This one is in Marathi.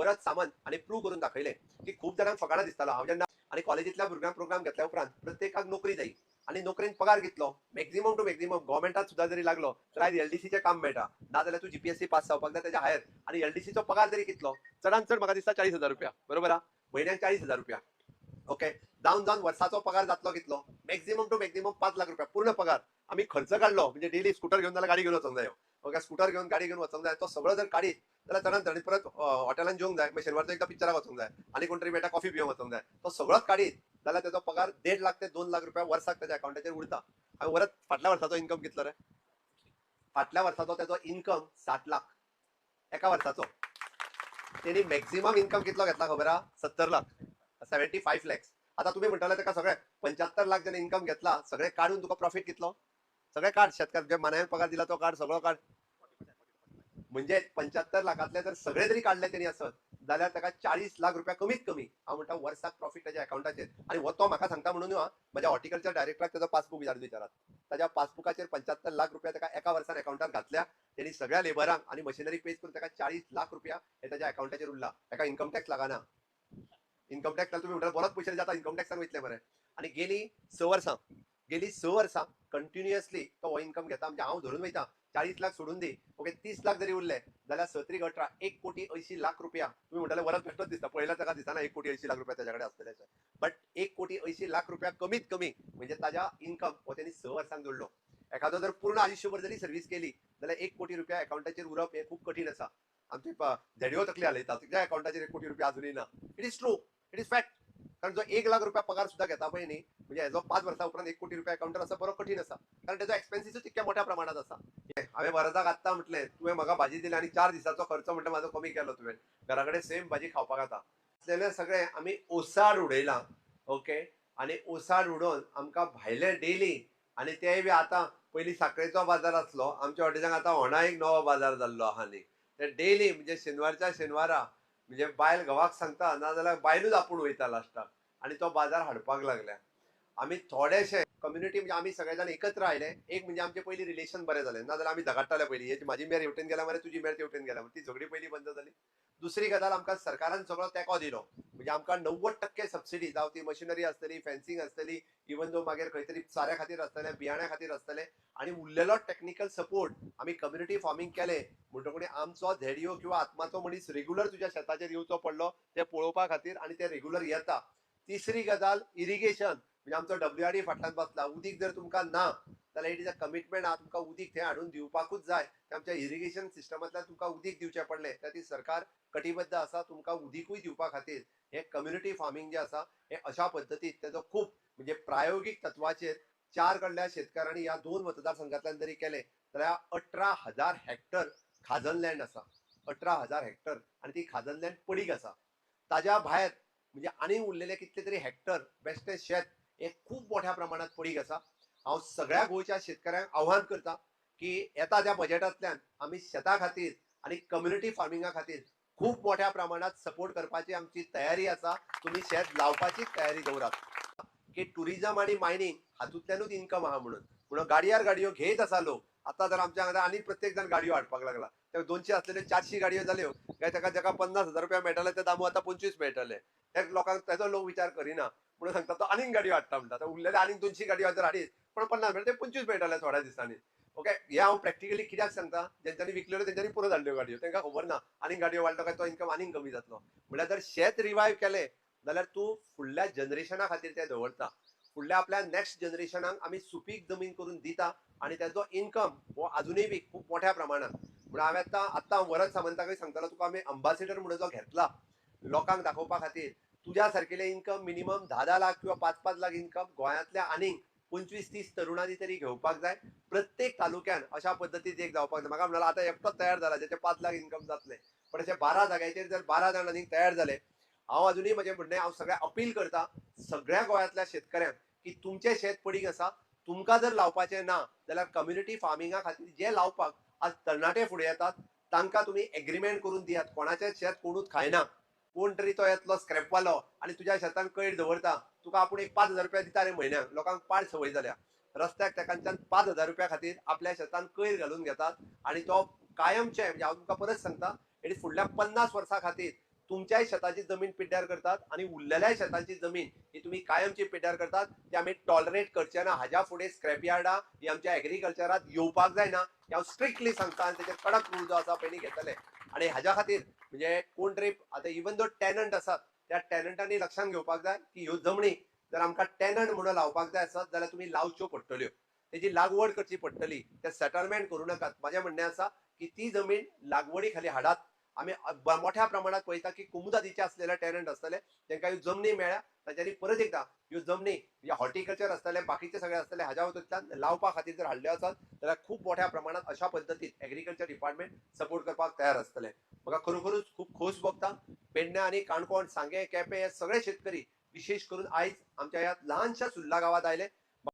वरद सामंत आणि प्रूव्ह करून दाखयले की खूप जणांक फकाणां दिसतालो हांव जेन्ना आणि कॉलेजींतल्या भुरग्यांक प्रोग्राम घेतल्या उपरांत प्रत्येकाक नोकरी जायी आणि नोकरेन पगार घेतलो मॅक्झिमम टू मॅक्झिमम गव्हर्मेंटात सुद्धा जरी लागलो तर आज एलडीसीचे काम मेळटा ना जाल्यार तूं जीपीएससी पास जावपाक जाय त्याच्या हायर आणि एलडीसीचो पगार जरी कितलो चडांत चड म्हाका दिसता 40,000 रुपया बरोबर हा म्हयन्याक 40,000 रुपया ओके जावन जावन वर्साचो पगार जातलो कितलो मॅक्झिमम टू मॅक्झिमम 5 लाख रुपया पूर्ण पगार आम्ही खर्च काढलो म्हणजे डेली स्कूटर घेऊन जाल्यार गाडी घेऊन वचोंक जाय ओके स्कूटर घेऊन गाडी घेऊन वचोंक जाय तो सगळो जर काडीत जाल्यार चडांत चड परत हॉटेलांत जेवंक जाय शेनवारचो एकदा पिक्चराक वचोंक जाय आणि कोण तरी मेळटा कॉफी पिवंक वचोंक जाय तो सगळोच काडीत जाल्यार त्याचो पगार 1.5 लाख ते 2 लाख रुपया वर्साक त्याच्या अकाउंटाचेर उरता हांवें वरत फाटल्या वर्साचो इन्कम कितलो रे फाटल्या वर्साचो त्याचो इन्कम 60 लाख एका वर्साचो तेणी मॅक्झिमम इन्कम कितलो घेतला खबर हा 70 लाख 75 लॅक्स आता तुम्ही म्हणटले त्याका सगळे 75 लाख ज्याने इन्कम घेतला सगळे काढून तुका प्रॉफिट कितलो सगळे काढ शेतकार जे मनायन पगार दिला तो काढ सगळं काढ म्हणजे 75 लाखातले जर सगळे जरी काढले त्यांनी असत जाल्यार ताका 40 लाख रुपया कमीत कमी हांव म्हणटा वर्साक प्रॉफिट त्याच्या अकाउंटाचेर आणि हो तो म्हाका सांगता म्हणून माझ्या हॉर्टिकल्चर डायरेक्टराक त्याचो पासबुक विचारात त्याच्या पासबुकाचेर 75 लाख रुपया ताका एका वर्सान अकाउंटात घातल्या त्यांनी सगळ्या लेबरांक आणि मशिनरी पेज करून ताका 40 लाख रुपया हे त्याच्या अकाउंटाचेर उरला ताका इन्कम टॅक्स लागना इन्कम टॅक्स तुम्ही म्हणटा बरोच पयशे जाता इन्कम टॅक्सान वयतले बरें आणि गेली 6 वर्सां कंटिन्युअसली तो हो इन्कम घेता म्हणजे हांव धरून वयता 40 लाख सोडून दी ओके 30 लाख जरी उरले जाल्यार 17-18 1,80,00,000 रुपया तुम्ही म्हणटाले वरात बेश्टोच दिसता पळयल्यार ताका दिसना 1,80,00,000 रुपया त्याच्याकडे असतले बट 1,80,00,000 रुपया कमीत कमी म्हणजे ताज्या इन्कम हो त्यांनी 6 वर्सांक जोडलो एखादो जर पूर्ण आयुष्यभर जरी सर्व्हिस केली जाल्यार 1 कोटी रुपया अकाउंटाचेर उरप हे खूप कठीण आसा आमची झेडिओ तकली हालयता तुज्या अकाउंटाचेर 1 कोटी रुपया अजूनही ना it is true it is fact कारण जो 1 लाख रुपया पगार सुद्धा घेता पळय न्ही म्हणजे हेजो 5 वर्सां उपरांत 1 कोटी रुपया अकाउंटार असं बरो कठीण आसा कारण त्याचो एक्सपेन्सीस तितक्या मोठ्या प्रमाणात आसा हांवें वरदाक आत्तां म्हटलें तुवें म्हाका भाजी दिली आनी 4 दिसाचो खर्च म्हणटा म्हाजो कमी केलो तुवें घरा कडेन सेम भाजी खावपाक जाता असलेले सगळे आमी ओसाड उडयला ओके आणि ओसाड उडोवन आमकां भायले डेली आणि तेय बी आतां पयलीं साखळेचो बाजार आसलो आमच्या हॉटेलांत आतां होणा एक नवो बाजार जाल्लो आहा न्ही ते डेली म्हणजे शेनवारच्या शेनवारा म्हणजे बायल घोवाक सांगता ना जाल्यार बायलूच आपूण वयता लास्टाक आणि तो बाजार हाडपाक लागल्या आमी थोडेशे कम्युनिटी म्हणजे आमी सगळे जाण एकत्र आयले एक म्हणजे आमचे पयलीं रिलेशन बरें जालें ना जाल्यार आमी झगडटाले पयलीं हेची म्हाजी मेर हेवटेन गेल्या मरे तुजी मेर तेवटेन गेल्या ती झगडी पयलीं बंद जाली दुसरी गजाल आमकां सरकारान सगळो तेंको दिलो म्हणजे आमकां 90% सबसिडी जावं ती मशिनरी आसतली फेन्सिंग आसतली इवन दो मागीर खंय तरी चाऱ्या खातीर आसतलें बियाण्या खातीर आसतलें आणि उरलेलो टेक्निकल सपोर्ट आमी कम्युनिटी फार्मिंग केलें म्हणटकूच आमचो झेडिओ किंवा आत्माचो मनीस रेग्युलर तुज्या शेताचेर येवचो पडलो ते पळोवपा खातीर आणि ते रेग्युलर येता तिसरी गजाल इरिगेशन म्हणजे आमचो WRD फाटल्यान बसला उदीक जर तुमकां ना जाल्यार इट इज अ कमिटमेंट आहा तुमकां उदीक थंय हाडून दिवपाकूच जाय आमच्या इरिगेशन सिस्टमांतल्यान तुमकां उदीक दिवचें पडलें त्या ती सरकार कटिबद्ध आसा तुमकां उदीकूय दिवपा खातीर हे कम्युनिटी फार्मिंग जे आसा हे अशा पद्दतीन तेजो खूप म्हणजे प्रायोगिक तत्वाचेर 4 कडल्या शेतकारांनी ह्या 2 मतदारसंघांतल्यान जरी केले जाल्यार 18,000 हेक्टर खाजन लँड आसा 18,000 हेक्टर आणि ती खाजन लँड पडीक आसा ताज्या भायर म्हणजे आनी उरलेले कितले तरी हेक्टर बेश्टें शेत हे खूप मोठ्या प्रमाणात पडीक आसा हांव सगळ्या गोंयच्या शेतकऱ्यांक आव्हान करता की येता त्या बजेटांतल्यान आमी शेता खातीर आणि कम्युनिटी फार्मिंगा खातीर खूप मोठ्या प्रमाणात सपोर्ट करपाची आमची तयारी आसा तुम्ही शेत लावपाची तयारी दवरात की टुरिझम आणि मायनिंग हातूंतल्यानूच इन्कम आहा म्हणून गाडयो घेत आसा लोक आता जर आमच्या हांगा आनी प्रत्येक जण गाडयो हाडपाक लागला त्या 200 असलेल्यो 400 गाडयो जाल्यो काय ताका जाका 50,000 रुपया मेळटाले ते दामू आता 25 मेळटले त्या लोकांक तेजो लोक विचार करिना म्हणून सांगता तो आनीक गाडयो हाडटा म्हणटा उरलेले आनीक 200 गाडयो जर हाडीत पण 50 मेळटा ते 25 मेळटले थोड्या दिसांनी ओके हे हांव प्रॅक्टिकली कित्याक सांगता जेंच्यांनी विकलेल्यो तेंच्यांनी परत हाडल्यो गाडयो तांकां खबर ना आनीक गाडयो वाडलो काय तो इन्कम आनीक कमी जातलो म्हळ्यार जर शेत रिवायव केलें जाल्यार तूं फुडल्या जनरेशना खातीर तें दवरता फुडल्या आपल्या नेक्स्ट जनरेशनाक आमी सुपीक जमीन करून दिता आणि त्याचो इन्कम हो अजूनही बी खूप मोठ्या प्रमाणात म्हणून हांवें आतां वरद सामंताकय सांगतालो तुका आमी अंबासिडर म्हणून जो घेतला लोकांक दाखोवपा खातीर तुज्या सारकेले इन्कम मिनिमम 10-10 लाख किंवा 5-5 लाख इन्कम गोंयांतल्या आनीक 25-30 तरुणांनी तरी घेवपाक जाय प्रत्येक तालुक्यान अशा पद्दतीन एक जावपाक जाय म्हाका म्हणल्यार आतां एकटोच तयार जाला जेचे 5 लाख इन्कम जातले पण अशे 12 जाग्याचेर जर 12 जाण आनीक तयार जाले हांव अजूनही म्हजें म्हणणें हांव सगळ्या अपील करता सगळ्या गोंयांतल्या शेतकऱ्यांक की तुमचें शेत पडीक आसा तुमकां जर लावपाचें ना जाल्यार कम्युनिटी फार्मिंगा खातीर जे लावपाक आज तरणाटे फुडें येतात तांकां तुमी एग्रीमेंट करून दियात कोणाचें शेत कोणूच खायना कोण तरी तो येतलो स्क्रॅपवालो आनी तुज्या शेतान कयर दवरता तुका आपूण एक 5,000 रुपया दिता रे म्हयन्याक लोकांक पाड संवय जाल्या रस्त्याक तेकांच्यान 5,000 रुपया खातीर आपल्या शेतान कयर घालून घेतात आणि तो कायमचे म्हणजे हांव तुमकां परत सांगता फुडल्या 50 वर्सां खातीर तुमच्याही शेताची जमीन पिड्ड्यार करतात आणि उरलेल्या शेतांची जमीन ही तुम्ही कायमची पिड्ड्यार करतात ती आम्ही टॉलरेट करचे ना. हाज्या फुडें स्क्रॅप यार्डां ही आमच्या एग्रीकल्चरात येवपाक जायना हे हांव स्ट्रिक्टली सांगता आनी तेचेर कडक रूल जो आसा पयलीं घेतले. आणि हाज्या खातीर म्हणजे कोण तरी आतां इवन दो टॅनंट आसात त्या टॅनंटांनी लक्षात घेवपाक जाय की ह्यो जमनी जर आमकां टॅनंट म्हणून लावपाक जाय आसत जाल्यार तुम्ही लावच्यो पडटल्यो, तेजी लागवड करची पडटली, ते सेटलमेंट करूं नाकात. माझें म्हणणें आसा की ती जमीन लागवडी खाली हाडात. आम्ही मोठ्या प्रमाणात पळयता की कुमुदादीचे असलेले टॅनंट असतले तांकां ह्यो जमनी मेळ्ळ्या तांच्यांनी परत एकदा ह्यो जमनी म्हणजे हॉर्टिकल्चर असतले बाकीचे सगळे असतले हाज्या वतूंतल्यान लावपा खातीर जर हाडल्यो आसत जाल्यार खूब मोठ्या प्रमाणात अशा पद्दतीन एग्रीकल्चर डिपार्टमेंट सपोर्ट करपाक तयार असतले. म्हाका खरोखरूच खूब खोस भोगता. पेडण्या आणि काणकोण सांगे केपें हे सगळे शेतकरी विशेष करून आयज आमच्या ह्या ल्हानशा सुर्ला गांवांत आयले